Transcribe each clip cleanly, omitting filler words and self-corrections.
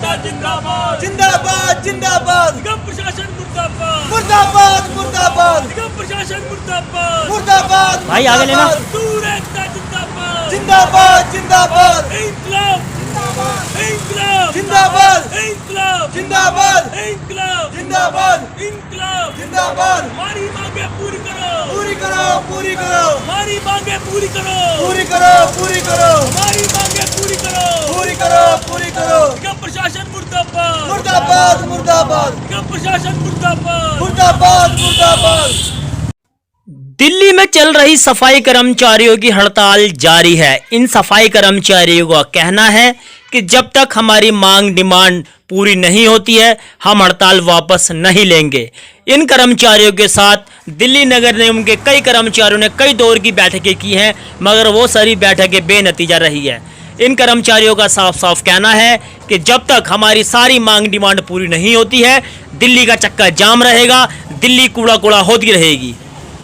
जिंदाबाद जिंदाबाद जिंदाबाद निगम प्रशासन मुर्दाबाद मुर्दाबाद मुर्दाबाद निगम प्रशासन मुर्दाबाद मुर्दाबाद भाई आगे लेना। मजदूर एकता जिंदाबाद जिंदाबाद जिंदाबाद इंकलाब इंकलाब जिंदाबाद इंकलाब जिंदाबाद इंकलाब जिंदाबाद इंकलाब जिंदाबाद हमारी मांगे पूरी करो पूरी करो पूरी करो हमारी मांगे पूरी करो पूरी करो पूरी करो हमारी मांगे पूरी करो पूरी करो पूरी करो निगम प्रशासन मुर्दाबाद मुर्दाबाद मुर्दाबाद निगम प्रशासन मुर्दाबाद मुर्दाबाद मुर्दाबाद। दिल्ली में चल रही सफाई कर्मचारियों की हड़ताल जारी है। इन सफाई कर्मचारियों का कहना है कि जब तक हमारी मांग डिमांड पूरी नहीं होती है हम हड़ताल वापस नहीं लेंगे। इन कर्मचारियों के साथ दिल्ली नगर निगम के कई कर्मचारियों ने कई दौर की बैठकें की हैं, मगर वो सारी बैठकें बेनतीजा रही है। इन कर्मचारियों का साफ साफ कहना है कि जब तक हमारी सारी मांग डिमांड पूरी नहीं होती है दिल्ली का चक्का जाम रहेगा, दिल्ली कूड़ा कूड़ा होती रहेगी।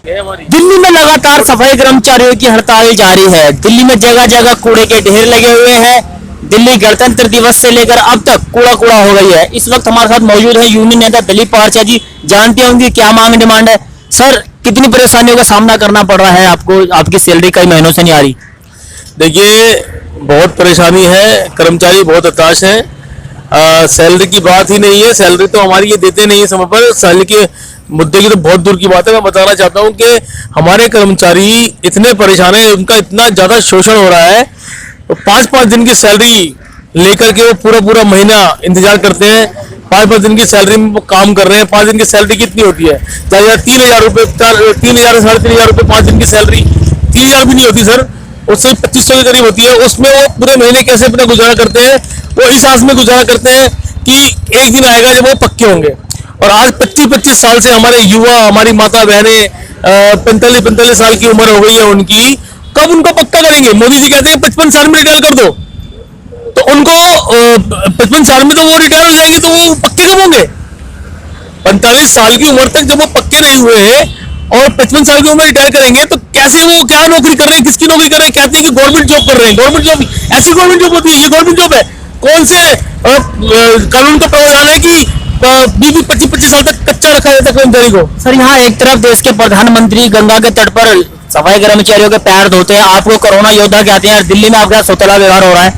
दिल्ली में लगातार सफाई कर्मचारियों की हड़ताल जारी है। दिल्ली में जगह जगह कूड़े के ढेर लगे हुए हैं। दिल्ली गणतंत्र दिवस से लेकर अब तक कूड़ा कूड़ा हो गई है। इस वक्त हमारे साथ मौजूद है यूनियन नेता दिलीप पारचा जी। जानते होंगे क्या मांग डिमांड है। सर, कितनी परेशानियों का सामना करना पड़ रहा है आपको? आपकी सैलरी कई महीनों से नहीं आ रही। देखिए, बहुत परेशानी है, कर्मचारी बहुत हताश है। सैलरी की बात ही नहीं है, सैलरी तो हमारी ये देते नहीं है समय पर। सैलरी के मुद्दे की तो बहुत दूर की बात है। मैं बताना चाहता हूँ कि हमारे कर्मचारी इतने परेशान हैं, उनका इतना ज्यादा शोषण हो रहा है। तो 5-5 दिन की सैलरी लेकर के वो पूरा पूरा महीना इंतजार करते हैं। 5-5 दिन की सैलरी में वो काम कर रहे हैं। 5 दिन की सैलरी कितनी होती है? 3,000 रुपये, 3,000 से 3,500 रुपये 5 दिन की सैलरी। 3,000 भी नहीं होती सर, उससे 2500 के करीब होती है। उसमें वो पूरे महीने कैसे अपना गुजारा करते हैं? वो इस आस में गुजारा करते हैं कि एक दिन आएगा जब वो पक्के होंगे। और आज 25-25 साल से हमारे युवा, हमारी माता बहनें 45-45 साल की उम्र हो गई है उनकी, कब उनको पक्का करेंगे? मोदी जी कहते हैं 55 साल में रिटायर कर दो, तो उनको 55 साल में तो वो रिटायर हो जाएंगे, तो वो पक्के कब होंगे? 45 साल की उम्र तक जब वो पक्के नहीं हुए हैं और 55 साल की उम्र रिटायर करेंगे तो कैसे वो क्या नौकरी कर रहे हैं, किसकी नौकरी कर रहे हैं? कहते हैं कि गवर्नमेंट जॉब कर रहे हैं। गवर्नमेंट जॉब ऐसी गवर्नमेंट जॉब होती है? ये गवर्नमेंट जॉब है? कौन से कानून का प्रावधान है कि 20-25 साल तक कच्चा रखा जाता है कर्मचारी को? सर, यहाँ एक तरफ देश के प्रधानमंत्री गंगा के तट पर सफाई कर्मचारियों के पैर धोते हैं, आपको कोरोना योद्धा कहते हैं, दिल्ली में आपका सौतेला व्यवहार हो रहा है।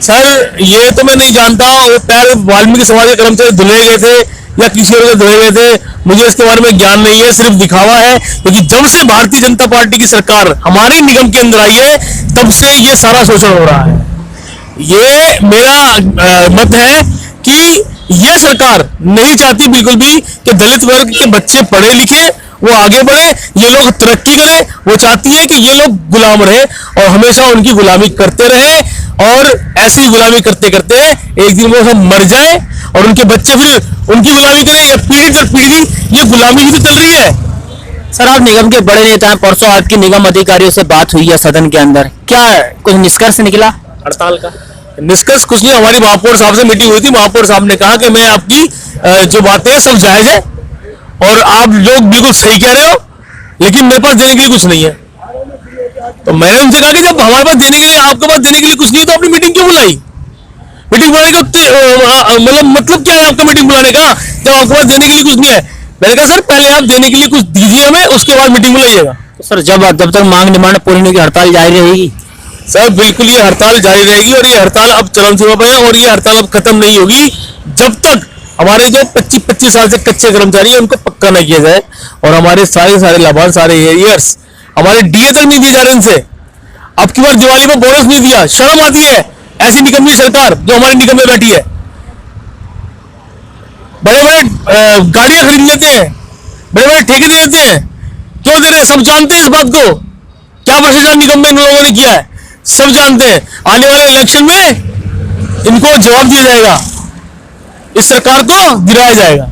सर, ये तो मैं नहीं जानता, वो पैर वाल्मीकि समाज के कर्मचारी धुले गए थे या किसी और के धुले गए थे, मुझे इसके बारे में ज्ञान नहीं है। सिर्फ दिखावा है, क्योंकि जब से भारतीय जनता पार्टी की सरकार हमारे निगम के अंदर आई है तब से ये सारा शोषण हो रहा है। ये मेरा मत है कि यह सरकार नहीं चाहती बिल्कुल भी कि दलित वर्ग के बच्चे पढ़े लिखे, वो आगे बढ़े, ये लोग तरक्की करें। वो चाहती है कि ये लोग गुलाम रहे और हमेशा उनकी गुलामी करते रहे, और ऐसी गुलामी करते करते एक दिन वो सब मर जाए और उनके बच्चे फिर उनकी गुलामी करें। या पीढ़ी दर पीढ़ी ये गुलामी भी तो चल रही है। सर, आप निगम के बड़े नेता हैं, परसों आपकी निगम अधिकारियों से बात हुई है सदन के अंदर, क्या कुछ निष्कर्ष निकला हड़ताल का? निष्कर्ष कुछ नहीं, हमारी महापौर साहब से मीटिंग हुई थी। महापौर साहब ने कहा कि मैं आपकी जो बातें हैं सब जायज है और आप लोग बिल्कुल सही कह रहे हो, लेकिन मेरे पास देने के लिए कुछ नहीं है। तो मैंने उनसे कहा कि जब हमारे पास देने के लिए, आपके पास देने के लिए कुछ नहीं तो अपनी मीटिंग क्यों बुलाई? मीटिंग बुलाने का मतलब क्या है आपका मीटिंग बुलाने का, जब आपके पास देने के लिए कुछ नहीं है? मैंने कहा सर, पहले आप देने के लिए कुछ दीजिए हमें, उसके बाद मीटिंग बुलाइएगा। तो सर, जब तक मांग डिमांड पूरी नहीं होगी हड़ताल जारी रहेगी? सर, बिल्कुल ये हड़ताल जारी रहेगी, और ये हड़ताल अब चरम सीमा पर है, और ये हड़ताल अब खत्म नहीं होगी जब तक हमारे जो 25-25 साल से कच्चे कर्मचारी हैं उनको पक्का नहीं किया जाए। और हमारे सारे लाभांश, सारे एरियर्स, हमारे डीए तक नहीं दिए जा रहे इनसे। अब की बार दिवाली में बोनस नहीं दिया, शर्म आती है ऐसी निगम की सरकार जो हमारे निगम में बैठी है। बड़े बड़े गाड़ियां खरीद लेते हैं, बड़े बड़े ठेके दे देते हैं, क्यों दे रहे हैं? सब जानते हैं इस बात को। क्या भ्रष्टाचार निगम में इन लोगों ने किया है सब जानते हैं। आने वाले इलेक्शन में इनको जवाब दिया जाएगा, इस सरकार को गिराया जाएगा।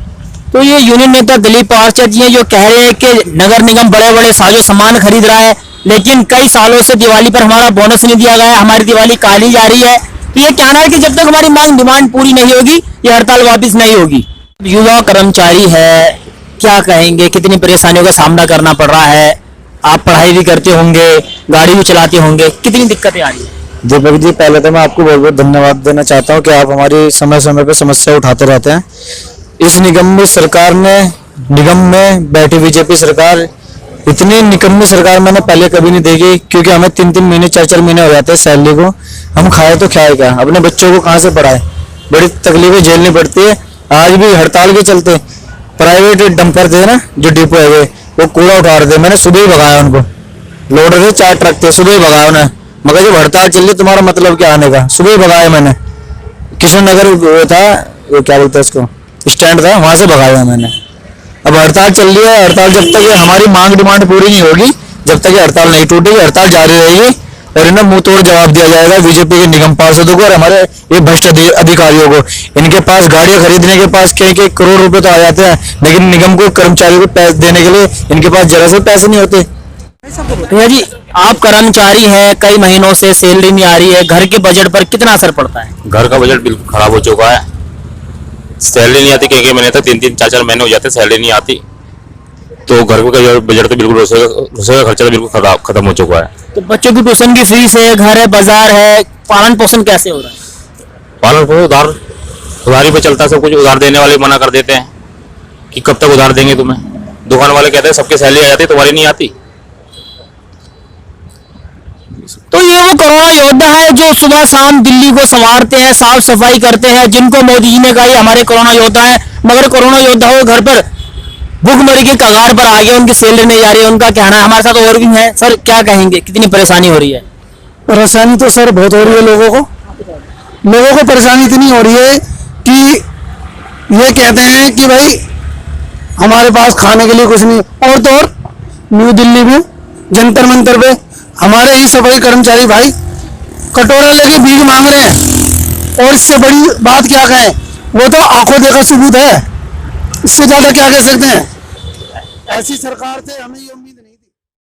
तो ये यूनियन नेता दिलीप पारचा जी हैं जो कह रहे हैं कि नगर निगम बड़े बड़े साजो सामान खरीद रहा है, लेकिन कई सालों से दिवाली पर हमारा बोनस नहीं दिया गया है, हमारी दिवाली काली जा रही है। तो ये कहना है कि जब तक हमारी मांग डिमांड पूरी नहीं होगी ये हड़ताल वापस नहीं होगी। युवा कर्मचारी है, क्या कहेंगे, कितनी परेशानियों का सामना करना पड़ रहा है? आप पढ़ाई भी करते होंगे, गाड़ी भी चलाते होंगे, कितनी दिक्कतें आ रही है? दीपक जी, पहले तो मैं आपको बहुत बहुत धन्यवाद देना चाहता हूं कि आप हमारी समय समय पर समस्या उठाते रहते हैं। इस निगम में बैठी बीजेपी सरकार इतनी निकम्मी सरकार मैंने पहले कभी नहीं देखी, क्योंकि हमें 3-3 महीने 4-4 महीने हो जाते हैं सैलरी को। हम खाए तो खाए क्या, अपने बच्चों को कहाँ से पढ़ाए, बड़ी तकलीफें झेलनी पड़ती है। आज भी हड़ताल के चलते प्राइवेट डंपर थे ना जो डिपो है वो कूड़ा उठा रहे थे, मैंने सुबह ही भगाया उनको। लोड रहे 4 ट्रक थे, सुबह ही भगाया उन्हें। मगर जब हड़ताल चल रही तुम्हारा मतलब क्या आने का, सुबह ही भगाया मैंने। किशन नगर वो था, वो क्या बोलते हैं उसको, स्टैंड था, वहां से भगाया मैंने। अब हड़ताल चल रही है, हड़ताल जब तक ये हमारी मांग डिमांड पूरी नहीं होगी, जब तक ये हड़ताल नहीं टूटेगी, हड़ताल जारी रहेगी और इन्हें मुंह तोड़ जवाब दिया जाएगा बीजेपी के निगम पार्षदों को और हमारे ये भ्रष्ट अधिकारियों को। इनके पास गाड़ियां खरीदने के पास कई करोड़ रुपए तो आ जाते हैं, लेकिन निगम को कर्मचारियों को पैसे देने के लिए इनके पास जरा से पैसे नहीं होते। भैया जी, आप कर्मचारी हैं, कई महीनों से सैलरी नहीं आ रही है, घर के बजट पर कितना असर पड़ता है? घर का बजट बिल्कुल खराब हो चुका है। सैलरी नहीं आती, कई महीने तक 3-3 4-4 महीने हो जाते सैलरी नहीं आती, तो घर का बजट तो बिल्कुल रसोई का खर्चा तो बिल्कुल खत्म हो चुका है। तो बच्चों की ट्यूशन की फीस है, घर है, बाजार है, पालन पोषण कैसे हो रहा है? पालन पोषण उधारी पे चलता है, सब कुछ उधार देने वाले मना कर देते हैं कि कब तक उधार देंगे तुम्हें। दुकान वाले कहते हैं सबके सैलरी आ जाती है, तुम्हारी नहीं आती। तो ये वो कोरोना योद्धा है जो सुबह शाम दिल्ली को संवारते हैं, साफ सफाई करते हैं, जिनको मोदी जी ने कहा हमारे कोरोना योद्धा है, मगर कोरोना योद्धा हो घर पर भूखमरी के कगार पर आ गए, उनकी सैलरी नहीं आ रही है। उनका कहना है, हमारे साथ और भी है सर, क्या कहेंगे, कितनी परेशानी हो रही है? परेशानी तो सर बहुत हो रही है, लोगों को परेशानी इतनी हो रही है कि ये कहते हैं कि भाई हमारे पास खाने के लिए कुछ नहीं। और तो और न्यू दिल्ली में जंतर मंतर पे हमारे ही सफाई कर्मचारी भाई कटोरा लेके भीख मांग रहे हैं, और इससे बड़ी बात क्या कहें, वो तो आंखों देखा सबूत है, इससे ज्यादा क्या कह सकते हैं। ऐसी सरकार से हमें ये